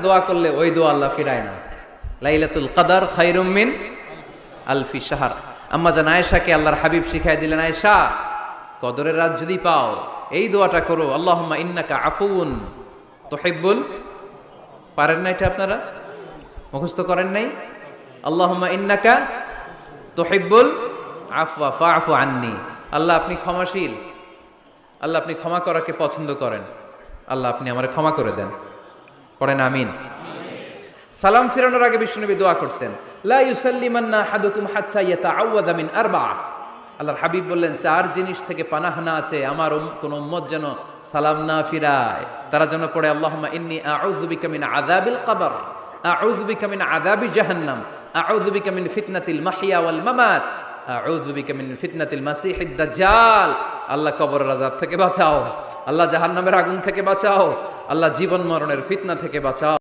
দোয়া করলে ওই দোয়া আল্লাহ ফিরায় না। লাইলাতুল কদর খায়রুম মিন আলফি শাহর। আম্মা জান আয়েশাকে আল্লাহর হাবিব শিখাই দিলেন, আয়েশা কদরের রাত যদি পাও এই দোয়াটা করো, আল্লাহুম্মা ইন্নাকা আফুউন তুহিব্বুল, পারেন না এটা আপনারা? মুখস্থ করেন নাই? আল্লাহুম্মা ইন্নাকা তুহিব্বুল আফওয়া ফাআফু আন্নি। আল্লাহ আপনি ক্ষমাশীল, আল্লাহ আপনি ক্ষমা করাকে পছন্দ করেন, আল্লাহ আপনি আমারে ক্ষমা করে দেন। পড়েন আমিন। সালাম ফিরানোর আগে বিশ্বনবী দোয়া করতেন, লা ইউসাল্লিমান্না আহাদুকুম হাত্তা ইয়াতাআওয়াযা মিন আরবা'a। আল্লাহর হাবিব বললেন, চার জিনিস থেকে পানাহানা আছে, আমার কোন উম্মত যেন সালাম না ফিরায়। তারা যেন পড়ে, আল্লাহুম্মা ইন্নী আউযু বিকা মিন আযাবিল কবর, আউযু বিকা মিন আযাবি জাহান্নাম, আউযু বিকা মিন ফিতনাতিল মাহইয়া ওয়াল মামাত, আউযু বিকা মিন ফিতনাতিল মাসিহিদ দাজ্জাল। আল্লাহ কবরের আযাব থেকে বাঁচাও, আল্লাহ জাহান্নামের আগুন থেকে বাঁচাও, আল্লাহ জীবন মরণের ফিতনা থেকে বাঁচাও।